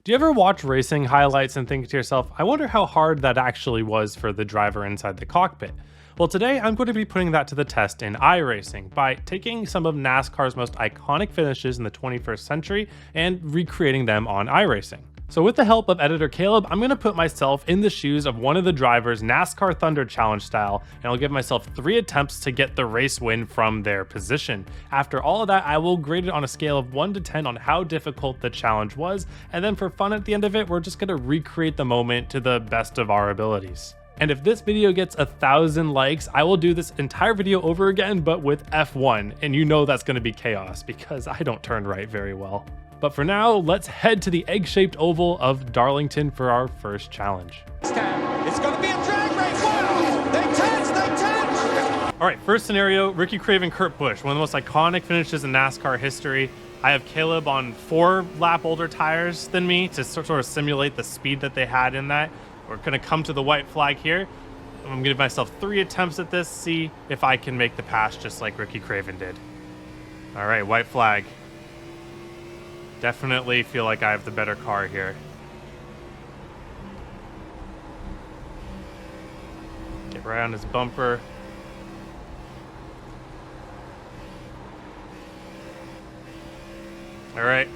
Do you ever watch racing highlights and think to yourself, I wonder how hard that actually was for the driver inside the cockpit? Well, today I'm going to be putting that to the test in iRacing by taking some of NASCAR's most iconic finishes in the 21st century and recreating them on iRacing. So with the help of editor Caleb, I'm going to put myself in the shoes of one of the drivers NASCAR Thunder Challenge style, and I'll give myself 3 attempts to get the race win from their position. After all of that, I will grade it on a scale of 1 to 10 on how difficult the challenge was, and then for fun at the end of it, we're just going to recreate the moment to the best of our abilities. And if this video gets 1,000 likes, I will do this entire video over again, but with F1, and you know that's going to be chaos because I don't turn right very well. But for now, let's head to the egg-shaped oval of Darlington for our first challenge. This time, it's going to be a drag race. Wow! They touch! All right, first scenario, Ricky Craven, Kurt Busch, one of the most iconic finishes in NASCAR history. I have Caleb on 4 lap older tires than me to sort of simulate the speed that they had in that. We're going to come to the white flag here. I'm going to give myself 3 attempts at this, see if I can make the pass just like Ricky Craven did. All right, white flag. Definitely feel like I have the better car here. Get right on his bumper. All right,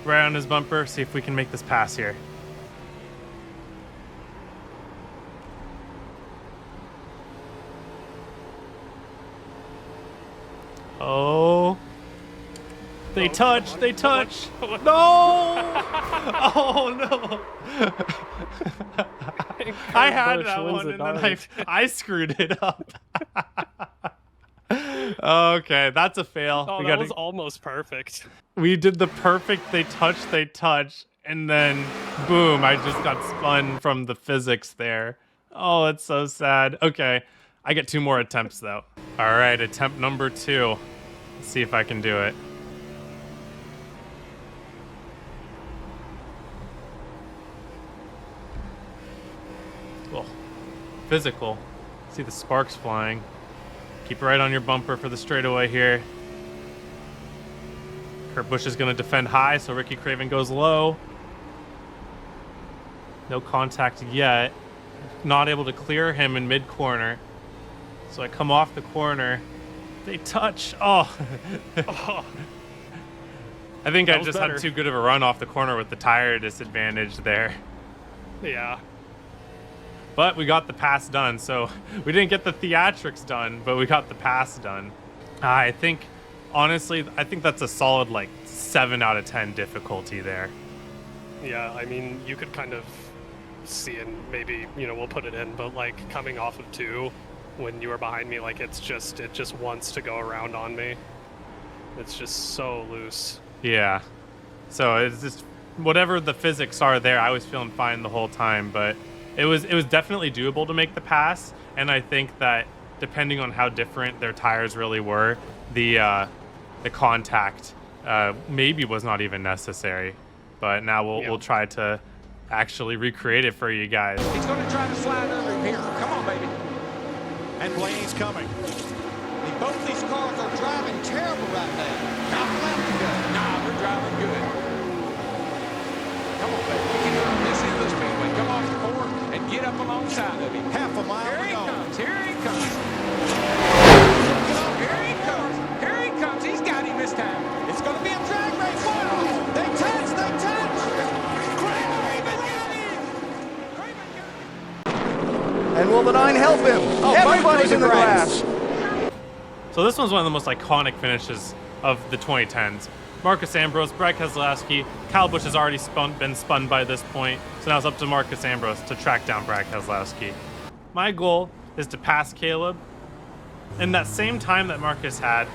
right on his bumper. See if we can make this pass here. Oh. They touch, they touch. No! Oh no! I had that one and then I screwed it up. Okay, that's a fail. Oh, that was almost perfect. We did the perfect they touch, and then boom, I just got spun from the physics there. Oh, it's so sad. Okay, I get 2 more attempts though. All right, attempt number 2. Let's see if I can do it. Cool. Physical. See the sparks flying. Keep right on your bumper for the straightaway here. Kurt Busch is going to defend high, so Ricky Craven goes low. No contact yet. Not able to clear him in mid-corner. So I come off the corner. They touch. Oh. Oh. I think I just had too good of a run off the corner with the tire disadvantage there. Yeah. But we got the pass done, so we didn't get the theatrics done, but we got the pass done. I think, honestly, I think that's a solid, like, 7 out of 10 difficulty there. Yeah, I mean, you could kind of see, and maybe, you know, we'll put it in, but, like, coming off of 2, when you were behind me, like, it just wants to go around on me. It's just so loose. Yeah. So it's just, whatever the physics are there, I was feeling fine the whole time, but it was definitely doable to make the pass, and I think that depending on how different their tires really were, the contact maybe was not even necessary. But now we'll try to actually recreate it for you guys. He's going to try to slide under him here. Come on, baby. And Blaney's coming. Both these cars are driving terrible right now. Not left to go. Nah, we're driving good. Come on, baby. You can run this into the speedway. Come off the board and get up alongside of him. Half a mile. Here he comes. Here he comes. Here he comes. Here he comes. He's got him this time. It's going to be a drag race. Wow. They touch. They touch. Craven got him. Craven got him. And will the 9 help him? Oh, everybody's in the grass. So this one's one of the most iconic finishes of the 2010s. Marcus Ambrose, Brad Keselowski. Kyle Busch has already been spun by this point, so now it's up to Marcus Ambrose to track down Brad Keselowski. My goal is to pass Caleb in that same time that Marcus had.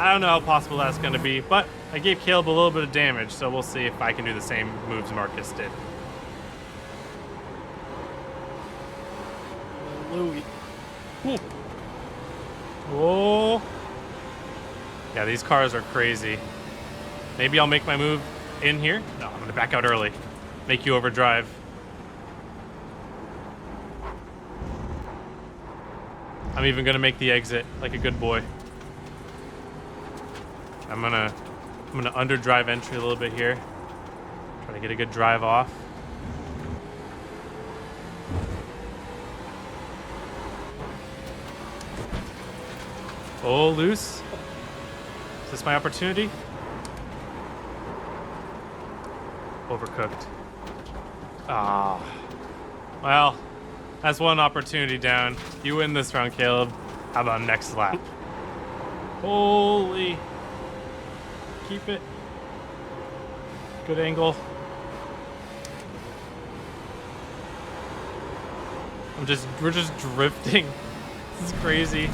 I don't know how possible that's going to be, but I gave Caleb a little bit of damage, so we'll see if I can do the same moves Marcus did. Louis. Oh. Yeah, these cars are crazy. Maybe I'll make my move in here. No, I'm going to back out early. Make you overdrive. I'm even going to make the exit like a good boy. I'm gonna underdrive entry a little bit here. Try Trying to get a good drive off. Oh, loose. Is this my opportunity? Overcooked. Ah. Well, that's one opportunity down. You win this round, Caleb. How about next lap? Holy. Keep it. Good angle. We're just drifting. This is crazy.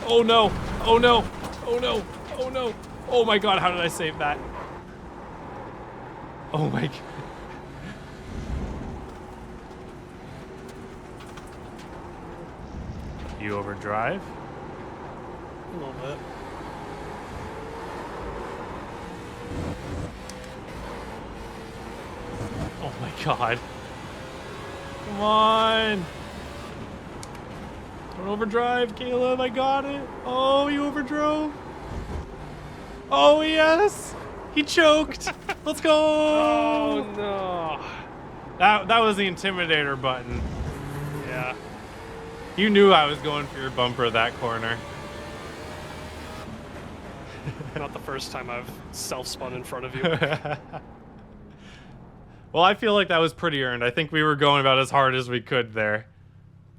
Oh no. Oh no. Oh no. Oh no. Oh my god, how did I save that? Oh my god. You overdrive? A little bit. Oh my god. Come on. Don't overdrive, Caleb. I got it. Oh, you overdrove. Oh, yes. He choked. Let's go. Oh no. That was the intimidator button. Yeah. You knew I was going for your bumper that corner. Not the first time I've self-spun in front of you. Well, I feel like that was pretty earned. I think we were going about as hard as we could there.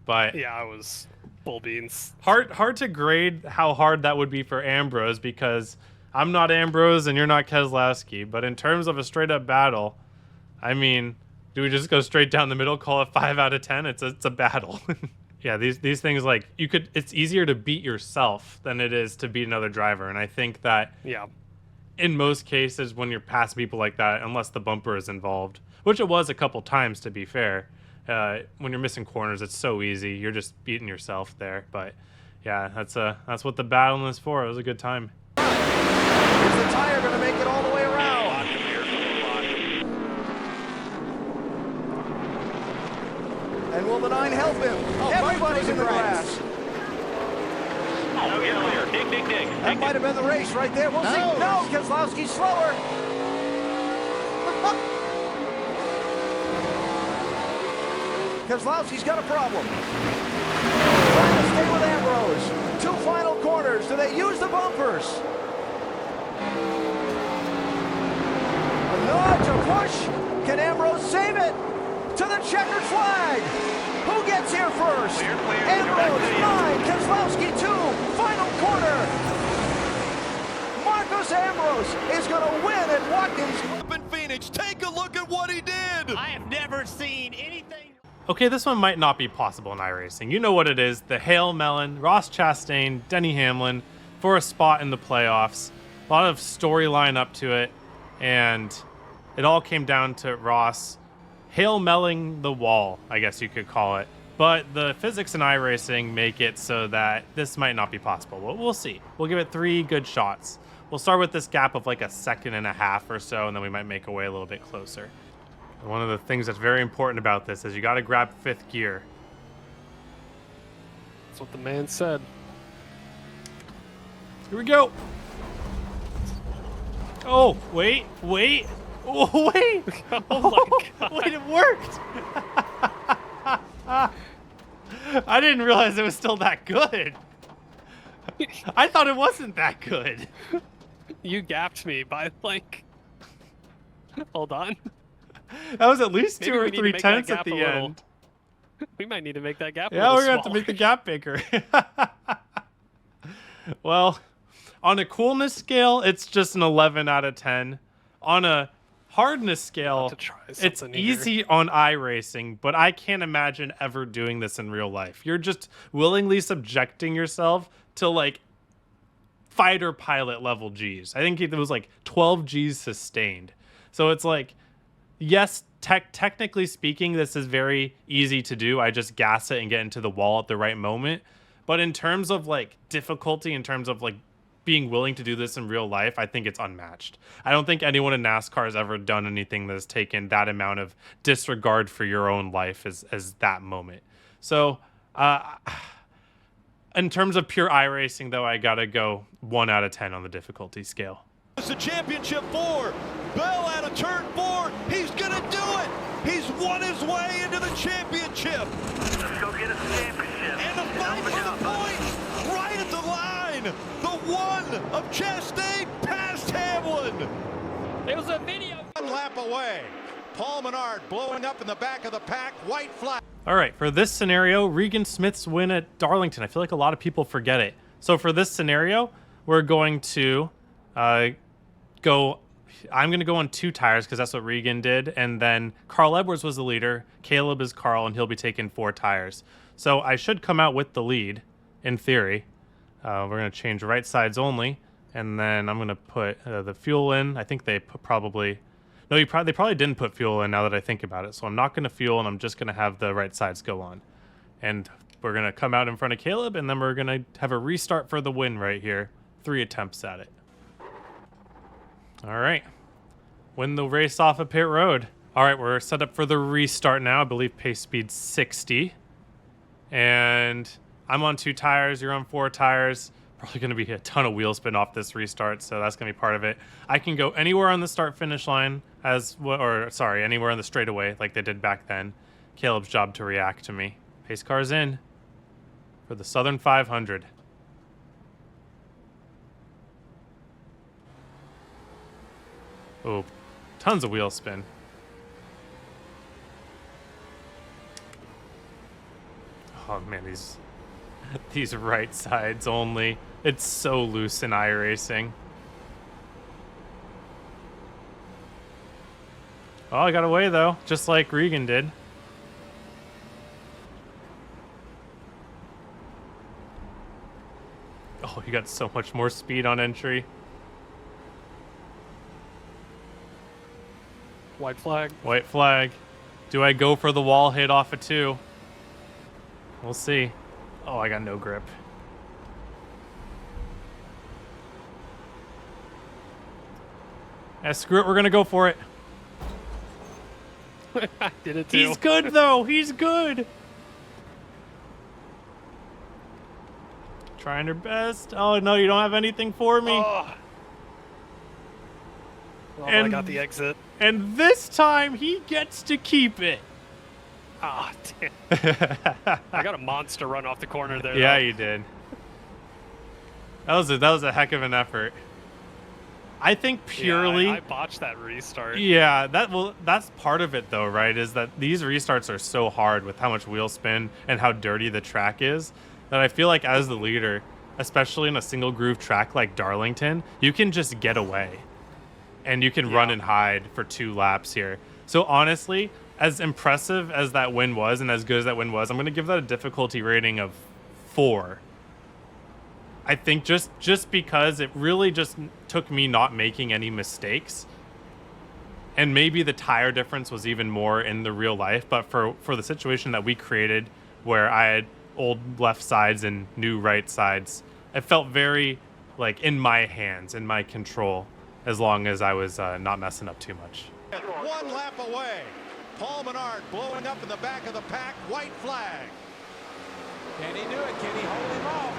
But Yeah, I was full beans. hard to grade how hard that would be for Ambrose because I'm not Ambrose and you're not Keselowski. But in terms of a straight up battle, I mean, do we just go straight down the middle, call it 5 out of 10? It's a battle. Yeah, these things, like, it's easier to beat yourself than it is to beat another driver. And I think that Yeah. in most cases when you're past people like that, unless the bumper is involved, which it was a couple times to be fair, when you're missing corners, it's so easy. You're just beating yourself there. But yeah, that's what the battle is for. It was a good time. Is the tire going to make it all the way around? And will the 9 help him? Everybody's in the grass. No yellow here. Dig, dig, dig. That might have been the race right there. We'll see. No, Keselowski's slower. Keselowski's got a problem. Trying to stay with Ambrose. 2 final corners. Do they use the bumpers? A nudge, a push. Can Ambrose save it? To the checkered flag. Who gets here first? Clear, clear. Ambrose 9, Keselowski 2, final corner. Marcus Ambrose is going to win at Watkins. Up in Phoenix, take a look at what he did. I have never seen anything. Okay, this one might not be possible in iRacing. You know what it is. The Hail Melon, Ross Chastain, Denny Hamlin for a spot in the playoffs. A lot of storyline up to it. And it all came down to Ross Hail Melling the wall, I guess you could call it. But the physics in iRacing make it so that this might not be possible. Well, we'll see. We'll give it 3 good shots. We'll start with this gap of like a 1.5 seconds or so, and then we might make our way a little bit closer. And one of the things that's very important about this is you got to grab 5th gear. That's what the man said. Here we go. Oh, wait. Oh, wait. Oh my god. Wait, it worked. I didn't realize it was still that good. I thought it wasn't that good. You gapped me by like. Hold on. That was at least Maybe 2 or we need to 3 make that tenths at gap the a little- end. We might need to make that gap. A Yeah, little we're gonna have to smaller. make the gap bigger. Well, on a coolness scale, it's just an 11 out of 10. On a hardness scale, to try it's something here. easy on iRacing, but I can't imagine ever doing this in real life. You're just willingly subjecting yourself to like fighter pilot level G's. I think it was like 12 G's sustained. So it's like, yes, technically speaking, this is very easy to do. I just gas it and get into the wall at the right moment. But in terms of like difficulty, in terms of like being willing to do this in real life, I think it's unmatched. I don't think anyone in NASCAR has ever done anything that has taken that amount of disregard for your own life as that moment. So in terms of pure iRacing, though, I gotta go 1 out of 10 on the difficulty scale. It's the championship for out of turn 4. He's gonna do it. He's won his way into the championship. Let's go get us a championship. And the fight for the point, right at the line. The one of Chastain past Hamlin. It was a video. One lap away. Paul Menard blowing up in the back of the pack. White flag. All right, for this scenario, Regan Smith's win at Darlington. I feel like a lot of people forget it. So for this scenario, we're going to I'm going to go on 2 tires because that's what Regan did. And then Carl Edwards was the leader. Caleb is Carl, and he'll be taking 4 tires. So I should come out with the lead, in theory. We're going to change right sides only. And then I'm going to put the fuel in. I think they probably... No, they probably didn't put fuel in now that I think about it. So I'm not going to fuel, and I'm just going to have the right sides go on. And we're going to come out in front of Caleb, and then we're going to have a restart for the win right here. 3 attempts at it. All right. Win the race off of pit road. All right, we're set up for the restart now. I believe pace speed 60. And I'm on 2 tires. You're on 4 tires. Probably going to be a ton of wheel spin off this restart, so that's going to be part of it. I can go anywhere on the start-finish line, anywhere on the straightaway like they did back then. Caleb's job to react to me. Pace car's in for the Southern 500. Oh, tons of wheel spin. Oh man, these right sides only. It's so loose in iRacing. Oh, I got away though, just like Regan did. Oh, you got so much more speed on entry. White flag. White flag. Do I go for the wall hit off of 2? We'll see. Oh, I got no grip. Screw it, we're gonna go for it. I did it too. He's good though, he's good. Trying her best. Oh no, you don't have anything for me. Oh, I got the exit. And this time he gets to keep it. Ah, damn. I got a monster run off the corner there. Yeah, though. you did. That was a heck of an effort. I think purely. Yeah, I botched that restart. Yeah, that's part of it though, right? Is that these restarts are so hard with how much wheel spin and how dirty the track is that I feel like as the leader, especially in a single groove track like Darlington, you can just get away, and you can run and hide for 2 laps here. So honestly, as impressive as that win was and as good as that win was, I'm going to give that a difficulty rating of 4. I think just because it really just took me not making any mistakes, and maybe the tire difference was even more in the real life, but for the situation that we created where I had old left sides and new right sides, it felt very like in my hands, in my control, as long as I was not messing up too much. 1 lap away. Paul Menard blowing up in the back of the pack. White flag. Can he do it? Can he hold him off?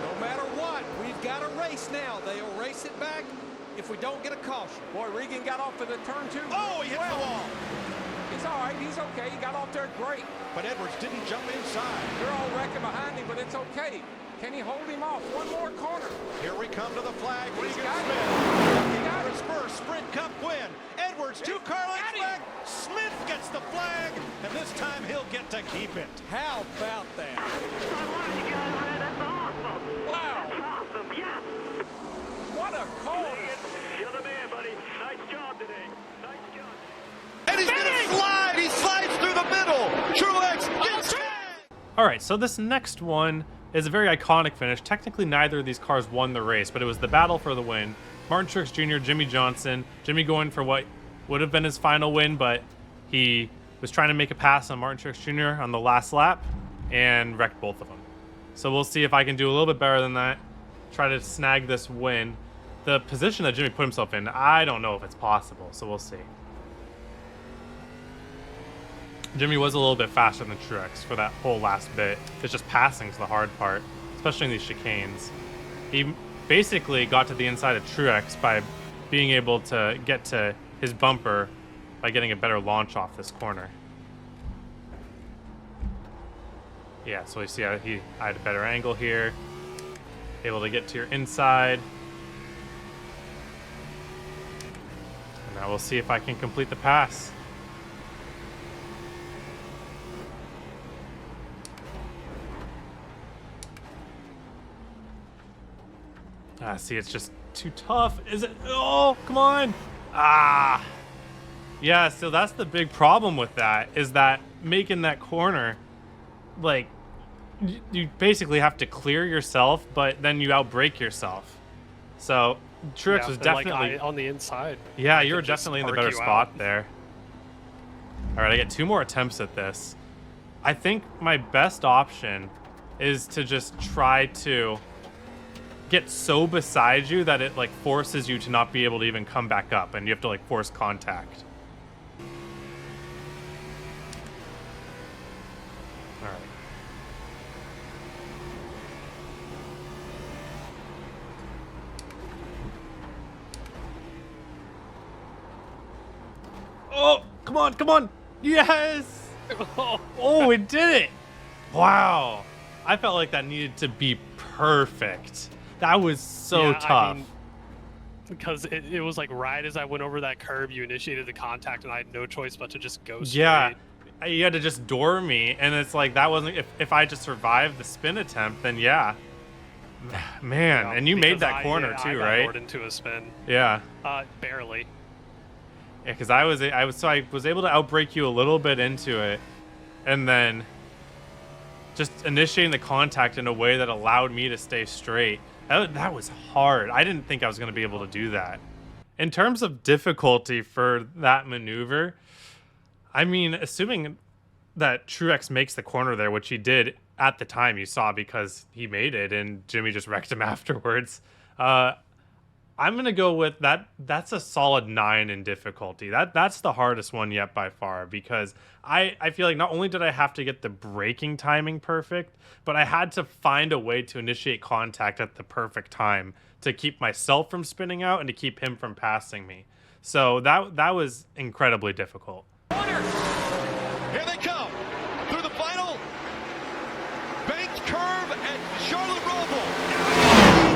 No matter what, we've got a race now. They'll race it back if we don't get a caution. Boy, Regan got off to the turn 2. Oh, he hit the wall. He's all right. He's okay. He got off there great. But Edwards didn't jump inside. They're all wrecking behind him, but it's okay. Can he hold him off? One more corner. Here we come to the flag. He's Regan got it. Smith. He got His first Sprint Cup win. Edwards, 2 car lengths got him. back. Smith gets the flag, and this time he'll get to keep it. How about that? Wow. Awesome, yeah. What a call. You're the man, buddy. Nice job today. Nice job. And he's gonna slide. He slides through the middle. Truex gets tagged. All right, so this next one is a very iconic finish. Technically, neither of these cars won the race, but it was the battle for the win. Martin Truex Jr., Jimmy Johnson. Jimmy going for what would have been his final win, but he was trying to make a pass on Martin Truex Jr. on the last lap and wrecked both of them. So we'll see if I can do a little bit better than that, try to snag this win. The position that Jimmy put himself in, I don't know if it's possible, so we'll see. Jimmy was a little bit faster than Truex for that whole last bit. It's just passing's the hard part, especially in these chicanes. He basically got to the inside of Truex by being able to get to his bumper by getting a better launch off this corner. Yeah, so you see how I had a better angle here. Able to get to your inside. And now we'll see if I can complete the pass. Ah, see, it's just too tough. Is it? Oh, come on. Ah. Yeah, so that's the big problem with that, is that making that corner, like, you basically have to clear yourself, but then you outbrake yourself. So Truex was definitely like on the inside. Yeah, I you were could just definitely in the park better you spot out. there. All right, I get 2 more attempts at this. I think my best option is to just try to get so beside you that it like forces you to not be able to even come back up, and you have to like force contact. All right. Oh, come on, come on. Yes. Oh, it did it. Wow. I felt like that needed to be perfect. That was so Yeah, tough. I mean, because it was like right as I went over that curb, you initiated the contact, and I had no choice but to just go straight. Yeah. You had to just door me, and it's like that wasn't, if I just survived the spin attempt, then yeah. Man, Yeah, and you made because that corner I too, got right? lured into a spin. Yeah. Barely. Yeah, because I was able to outbreak you a little bit into it, and then just initiating the contact in a way that allowed me to stay straight. That was hard. I didn't think I was going to be able to do that. In terms of difficulty for that maneuver, I mean, assuming that Truex makes the corner there, which he did at the time, you saw, because he made it and Jimmy just wrecked him afterwards. I'm going to go with that. That's a solid 9 in difficulty. That's the hardest one yet by far, because I feel like not only did I have to get the braking timing perfect, but I had to find a way to initiate contact at the perfect time to keep myself from spinning out and to keep him from passing me. So that was incredibly difficult. Here they come through the final banked curve at Charlotte Roval.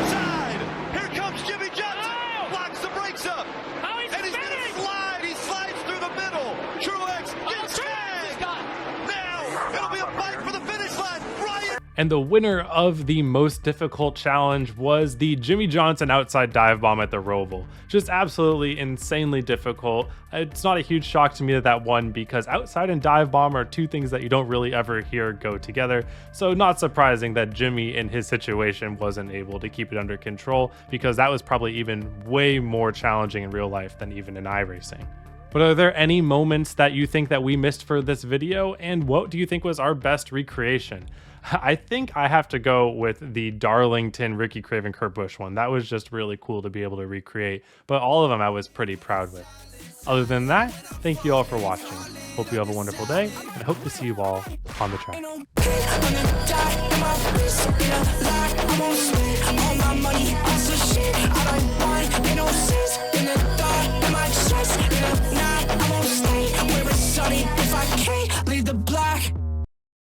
Inside, here comes Jimmy Johnson. Locks the brakes up. And he's gonna slide. He slides through the middle. Truex gets tagged. Now it'll be a fight for the finish line. Ryan. And the winner of the most difficult challenge was the Jimmy Johnson outside dive bomb at the Roval. Just absolutely insanely difficult. It's not a huge shock to me that won, because outside and dive bomb are 2 things that you don't really ever hear go together. So not surprising that Jimmy in his situation wasn't able to keep it under control, because that was probably even way more challenging in real life than even in iRacing. But are there any moments that you think that we missed for this video, and what do you think was our best recreation? I think I have to go with the Darlington Ricky Craven Kurt Busch one. That was just really cool to be able to recreate, but all of them I was pretty proud with. Other than that, thank you all for watching. Hope you have a wonderful day, and I hope to see you all on the track.